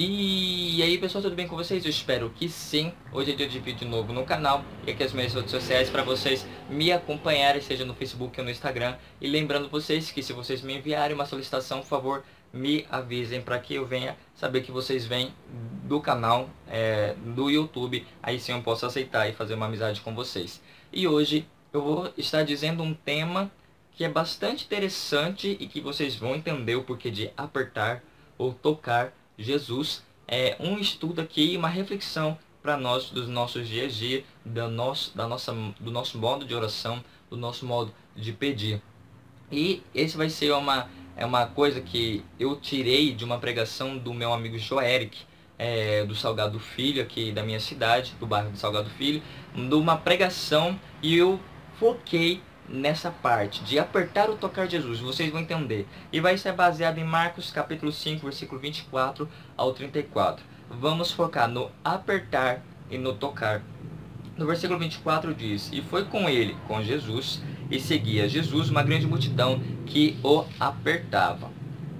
E aí pessoal, tudo bem com vocês? Eu espero que sim. Hoje é dia de vídeo novo no canal e aqui as minhas redes sociais para vocês me acompanharem, seja no Facebook ou no Instagram. E lembrando vocês que se vocês me enviarem uma solicitação, por favor, me avisem para que eu venha saber que vocês vêm do canal do YouTube. Aí sim eu posso aceitar e fazer uma amizade com vocês. E hoje eu vou estar dizendo um tema que é bastante interessante e que vocês vão entender o porquê de apertar ou tocar Jesus. É um estudo aqui, uma reflexão para nós dos nossos dias a dia, do nosso modo de oração, do nosso modo de pedir. E esse vai ser uma coisa que eu tirei de uma pregação do meu amigo Joeric, do Salgado Filho, aqui da minha cidade, do bairro do Salgado Filho, de uma pregação, e eu foquei nessa parte de apertar ou tocar Jesus. Vocês vão entender. E vai ser baseado em Marcos capítulo 5, versículo 24 ao 34. Vamos focar no apertar e no tocar. No versículo 24 diz: E foi com ele, com Jesus, e seguia Jesus uma grande multidão que o apertava.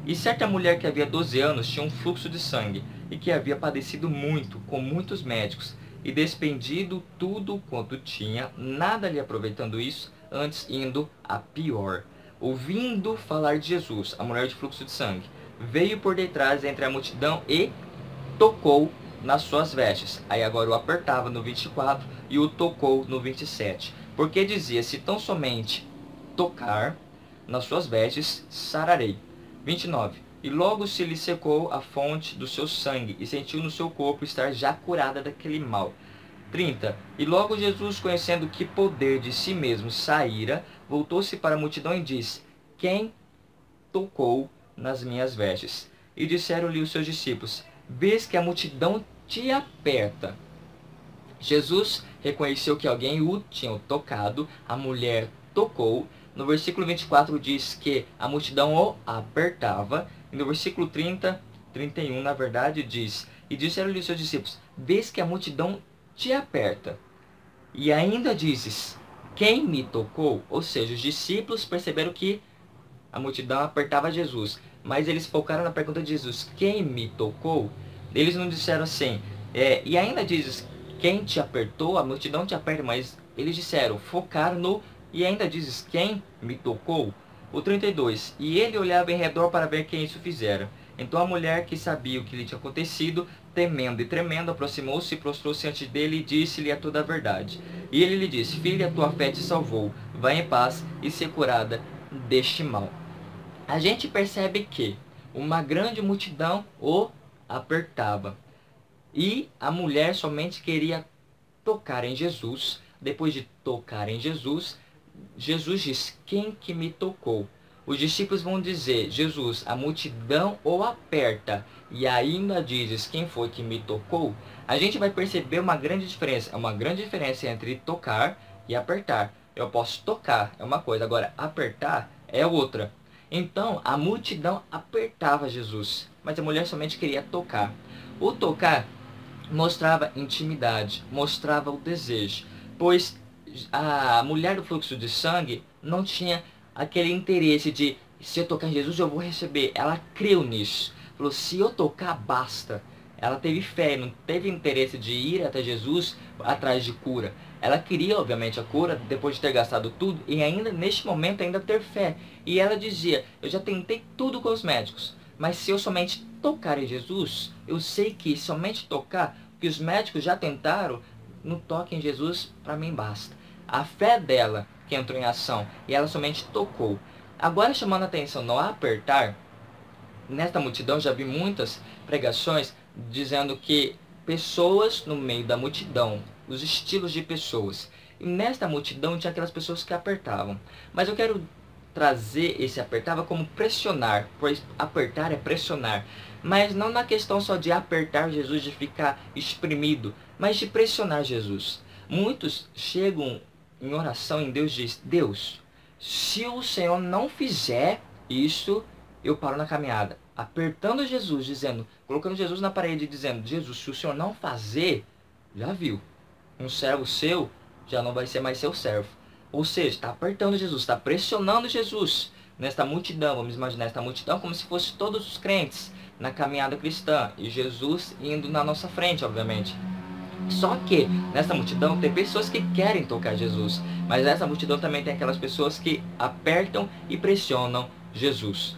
E certa mulher que havia 12 anos tinha um fluxo de sangue, e que havia padecido muito, com muitos médicos, e despendido tudo quanto tinha, nada lhe aproveitando isso, antes indo a pior. Ouvindo falar de Jesus, a mulher de fluxo de sangue veio por detrás entre a multidão e tocou nas suas vestes. Aí agora o apertava no 24 e o tocou no 27. Porque dizia: se tão somente tocar nas suas vestes, sararei. 29. E logo se lhe secou a fonte do seu sangue, e sentiu no seu corpo estar já curada daquele mal. 30. E logo Jesus, conhecendo que poder de si mesmo saíra, voltou-se para a multidão e disse: Quem tocou nas minhas vestes? E disseram-lhe os seus discípulos: Vês que a multidão te aperta. Jesus reconheceu que alguém o tinha tocado, a mulher tocou. No versículo 24 diz que a multidão o apertava. E no versículo 31, na verdade, diz: E disseram-lhe os seus discípulos: Vês que a multidão te aperta. E ainda dizes: Quem me tocou? Ou seja, os discípulos perceberam que a multidão apertava Jesus, mas eles focaram na pergunta de Jesus: Quem me tocou? Eles não disseram assim, e ainda dizes: Quem te apertou? A multidão te aperta, mas eles disseram, focaram no e ainda dizes: Quem me tocou? O 32. E ele olhava em redor para ver quem isso fizera. Então a mulher, que sabia o que lhe tinha acontecido, temendo e tremendo, aproximou-se e prostrou-se diante dele e disse-lhe a toda a verdade. E ele lhe disse: Filha, tua fé te salvou. Vai em paz e ser curada deste mal. A gente percebe que uma grande multidão o apertava. E a mulher somente queria tocar em Jesus. Depois de tocar em Jesus, Jesus diz: Quem que me tocou? Os discípulos vão dizer: Jesus, a multidão o aperta. E ainda dizes: Quem foi que me tocou? A gente vai perceber uma grande diferença. É uma grande diferença entre tocar e apertar. Eu posso tocar, é uma coisa. Agora, apertar é outra. Então, a multidão apertava Jesus. Mas a mulher somente queria tocar. O tocar mostrava intimidade, mostrava o desejo. Pois a mulher do fluxo de sangue não tinha aquele interesse de: se eu tocar em Jesus eu vou receber. Ela creu nisso. Falou: se eu tocar, basta. Ela teve fé, não teve interesse de ir até Jesus atrás de cura. Ela queria, obviamente, a cura depois de ter gastado tudo e ainda, neste momento, ainda ter fé. E ela dizia: eu já tentei tudo com os médicos, mas se eu somente tocar em Jesus, eu sei que somente tocar, que os médicos já tentaram, no toque em Jesus, para mim basta. A fé dela que entrou em ação e ela somente tocou. Agora, chamando a atenção no apertar, nesta multidão já vi muitas pregações dizendo que pessoas no meio da multidão, os estilos de pessoas. E nesta multidão tinha aquelas pessoas que apertavam. Mas eu quero trazer esse apertava como pressionar, pois apertar é pressionar. Mas não na questão só de apertar Jesus, de ficar espremido, mas de pressionar Jesus. Muitos chegam em oração em Deus e dizem: Deus, se o Senhor não fizer isso, eu paro na caminhada. Apertando Jesus, dizendo, colocando Jesus na parede, dizendo: Jesus, se o Senhor não fazer, já viu, um servo seu já não vai ser mais seu servo. Ou seja, está apertando Jesus, está pressionando Jesus. nesta multidão, vamos imaginar esta multidão como se fosse todos os crentes na caminhada cristã, e Jesus indo na nossa frente, obviamente. Só que nessa multidão tem pessoas que querem tocar Jesus, mas nessa multidão também tem aquelas pessoas que apertam e pressionam Jesus.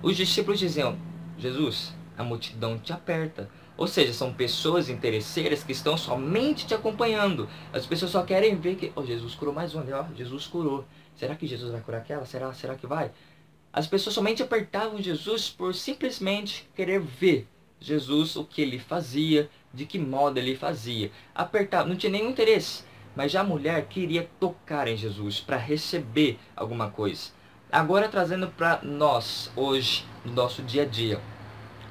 Os discípulos diziam: Jesus, a multidão te aperta. Ou seja, são pessoas interesseiras que estão somente te acompanhando. As pessoas só querem ver que Jesus curou mais uma, Jesus curou. Será que Jesus vai curar aquela? Será que vai? As pessoas somente apertavam Jesus por simplesmente querer ver Jesus, o que ele fazia, de que modo ele fazia. Apertava, não tinha nenhum interesse. Mas já a mulher queria tocar em Jesus para receber alguma coisa. Agora trazendo para nós, hoje, no nosso dia a dia.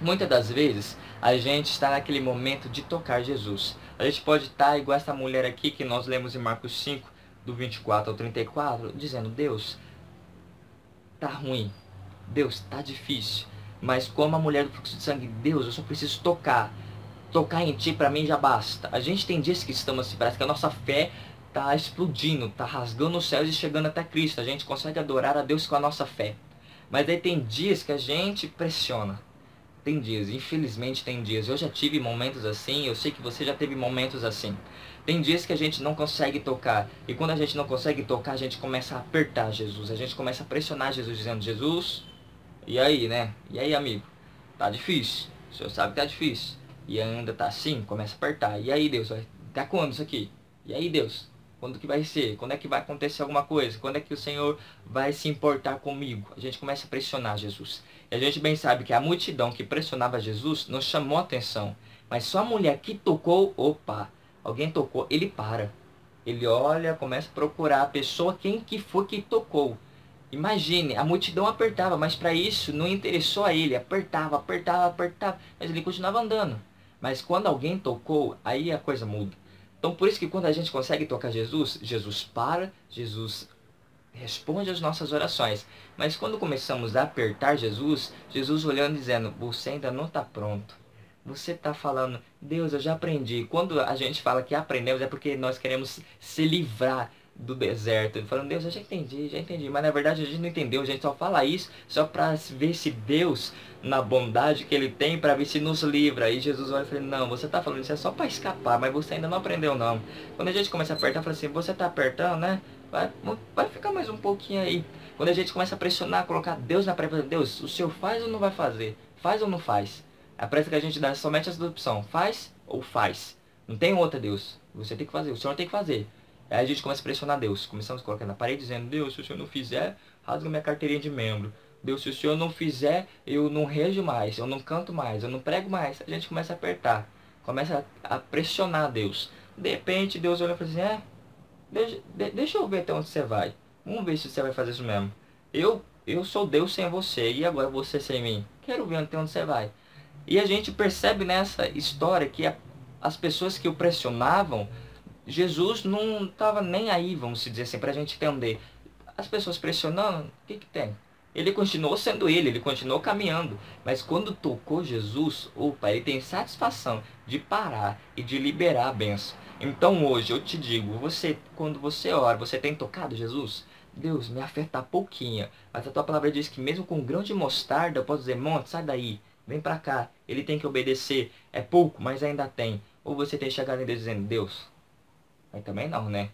Muitas das vezes, a gente está naquele momento de tocar Jesus. A gente pode estar igual essa mulher aqui, que nós lemos em Marcos 5, do 24 ao 34, dizendo: Deus, tá ruim. Deus, tá difícil. Mas como a mulher do fluxo de sangue, Deus, eu só preciso tocar. Tocar em ti, para mim, já basta. A gente tem dias que estamos assim, parece que a nossa fé está explodindo, está rasgando os céus e chegando até Cristo. A gente consegue adorar a Deus com a nossa fé. Mas aí tem dias que a gente pressiona. Tem dias, infelizmente tem dias. Eu já tive momentos assim, eu sei que você já teve momentos assim. Tem dias que a gente não consegue tocar. E quando a gente não consegue tocar, a gente começa a apertar Jesus. A gente começa a pressionar Jesus, dizendo: Jesus, e aí, né? E aí, amigo? Tá difícil. O senhor sabe que tá difícil. E ainda tá assim, começa a apertar. E aí, Deus, vai até quando isso aqui? E aí, Deus, quando que vai ser? Quando é que vai acontecer alguma coisa? Quando é que o Senhor vai se importar comigo? A gente começa a pressionar Jesus. E a gente bem sabe que a multidão que pressionava Jesus não chamou atenção. Mas só a mulher que tocou, opa, alguém tocou, ele para. Ele olha, começa a procurar a pessoa, quem que foi que tocou. Imagine, a multidão apertava, mas para isso não interessou a ele. Apertava, apertava, apertava, mas ele continuava andando. Mas quando alguém tocou, aí a coisa muda. Então por isso que quando a gente consegue tocar Jesus, Jesus para, Jesus responde às nossas orações. Mas quando começamos a apertar Jesus, Jesus olhando e dizendo: você ainda não está pronto. Você está falando: Deus, eu já aprendi. Quando a gente fala que aprendemos é porque nós queremos se livrar do deserto. Falando: Deus, eu já entendi. Mas na verdade a gente não entendeu. A gente só fala isso só para ver se Deus, na bondade que Ele tem, para ver se nos livra. E Jesus vai falar: não, você está falando isso é só para escapar, mas você ainda não aprendeu não. Quando a gente começa a apertar, fala assim: você está apertando, né? Vai ficar mais um pouquinho aí. Quando a gente começa a pressionar, colocar Deus na pressa, Deus, o Senhor faz ou não vai fazer? Faz ou não faz? A pressa que a gente dá é somente essa opção: faz ou faz. Não tem outra, Deus. Você tem que fazer, o Senhor tem que fazer. Aí a gente começa a pressionar Deus. Começamos a colocar na parede dizendo: Deus, se o Senhor não fizer, rasga minha carteirinha de membro. Deus, se o Senhor não fizer, eu não rejo mais, eu não canto mais, eu não prego mais. A gente começa a apertar. Começa a pressionar Deus. De repente, Deus olha e fala assim: deixa eu ver até onde você vai. Vamos ver se você vai fazer isso mesmo. Eu sou Deus sem você, e agora você sem mim. Quero ver até onde você vai. E a gente percebe nessa história que as pessoas que o pressionavam, Jesus não estava nem aí, vamos dizer assim, para a gente entender. As pessoas pressionando, o que tem? Ele continuou sendo ele continuou caminhando. Mas quando tocou Jesus, opa, ele tem satisfação de parar e de liberar a bênção. Então hoje eu te digo, quando você ora, você tem tocado Jesus? Deus, minha fé está pouquinha, mas a tua palavra diz que mesmo com um grão de mostarda, eu posso dizer: monte, sai daí, vem para cá. Ele tem que obedecer. É pouco, mas ainda tem. Ou você tem chegado em Deus dizendo: Deus, aí também não, né?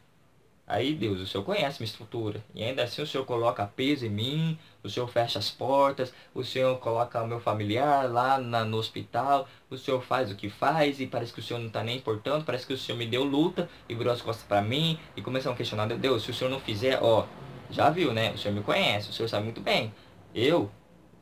Aí, Deus, o Senhor conhece minha estrutura. E ainda assim o Senhor coloca peso em mim, o Senhor fecha as portas, o Senhor coloca o meu familiar lá no hospital, o Senhor faz o que faz e parece que o Senhor não está nem importando, parece que o Senhor me deu luta e virou as costas para mim e começam a questionar: Deus, se o Senhor não fizer, ó, já viu, né? O Senhor me conhece, o Senhor sabe muito bem. Eu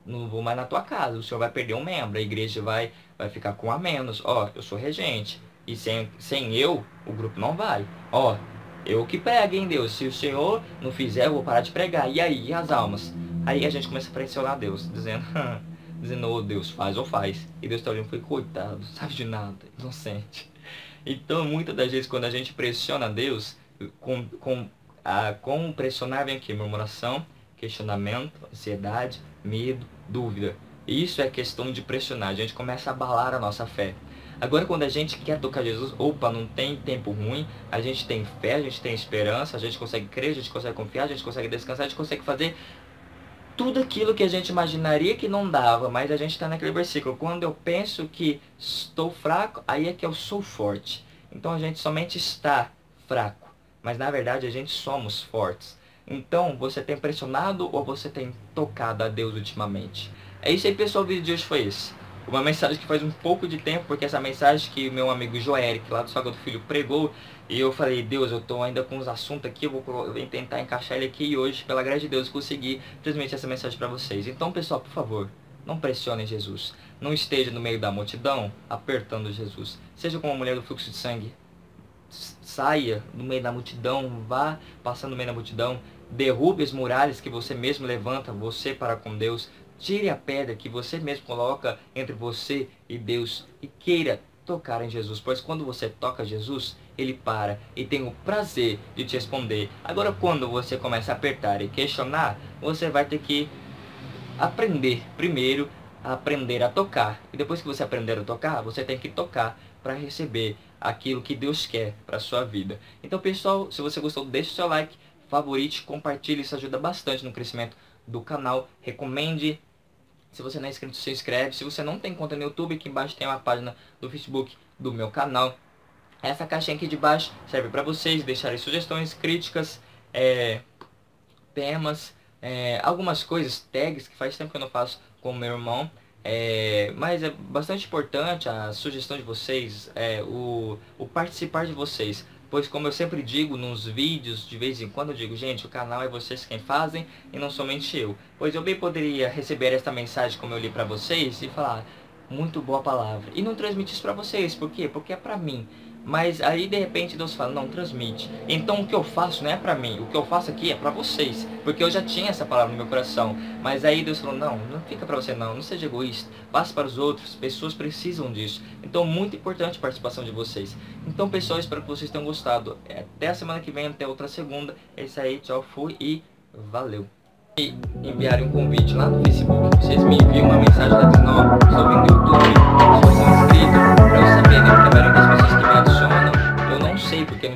não vou mais na tua casa, o Senhor vai perder um membro, a igreja vai ficar com um a menos. Ó, eu sou regente e sem eu, o grupo não vai. Ó, eu que prego, hein, Deus? Se o Senhor não fizer, eu vou parar de pregar. E aí, e as almas? Aí a gente começa a pressionar Deus, dizendo: oh, Deus, faz ou faz. E Deus está olhando e fala: coitado, sabe de nada, inocente. Então, muitas das vezes, quando a gente pressiona Deus, com pressionar vem aqui murmuração, questionamento, ansiedade, medo, dúvida. Isso é questão de pressionar. A gente começa a abalar a nossa fé. Agora, quando a gente quer tocar Jesus, opa, não tem tempo ruim, a gente tem fé, a gente tem esperança, a gente consegue crer, a gente consegue confiar, a gente consegue descansar, a gente consegue fazer tudo aquilo que a gente imaginaria que não dava, mas a gente está naquele versículo, quando eu penso que estou fraco, aí é que eu sou forte. Então a gente somente está fraco, mas na verdade a gente somos fortes. Então você tem pressionado ou você tem tocado a Deus ultimamente? É isso aí, pessoal, o vídeo de hoje foi esse. Uma mensagem que faz um pouco de tempo, porque essa mensagem que o meu amigo Joeric, lá do Saga do Filho, pregou, e eu falei, Deus, eu tô ainda com uns assuntos aqui, eu vou tentar encaixar ele aqui, e hoje, pela graça de Deus, consegui transmitir essa mensagem para vocês. Então, pessoal, por favor, não pressionem Jesus. Não esteja no meio da multidão apertando Jesus. Seja como a mulher do fluxo de sangue. Saia no meio da multidão, vá passando no meio da multidão, derrube as muralhas que você mesmo levanta, você para com Deus. Tire a pedra que você mesmo coloca entre você e Deus e queira tocar em Jesus, pois quando você toca Jesus, Ele para e tem o prazer de te responder. Agora, quando você começa a apertar e questionar, você vai ter que aprender primeiro a aprender a tocar. E depois que você aprender a tocar, você tem que tocar para receber aquilo que Deus quer para a sua vida. Então, pessoal, se você gostou, deixe o seu like, favorite, compartilhe, isso ajuda bastante no crescimento do canal. Recomende. Se você não é inscrito, se inscreve. Se você não tem conta no YouTube, aqui embaixo tem uma página do Facebook do meu canal. Essa caixinha aqui de baixo serve para vocês deixarem sugestões, críticas, temas, algumas coisas, tags, que faz tempo que eu não faço com o meu irmão. Mas é bastante importante a sugestão de vocês, o participar de vocês. Pois, como eu sempre digo nos vídeos, de vez em quando eu digo, gente, o canal é vocês quem fazem e não somente eu. Pois eu bem poderia receber esta mensagem como eu li para vocês e falar, muito boa palavra, e não transmitir isso para vocês. Por quê? Porque é para mim. Mas aí de repente Deus fala, não, transmite. Então o que eu faço não é para mim, o que eu faço aqui é para vocês. Porque eu já tinha essa palavra no meu coração. Mas aí Deus falou, não fica para você não seja egoísta. Passe para os outros, pessoas precisam disso. Então muito importante a participação de vocês. Então, pessoal, espero que vocês tenham gostado. Até a semana que vem, até outra segunda. É isso aí, tchau, fui e valeu. E enviarem um convite lá no Facebook, vocês me enviam uma mensagem lá dizendo, ó, estou vendo no YouTube, se você é inscrito, para eu saber, né? Porque a maioria das pessoas que me adicionam, eu não sei porque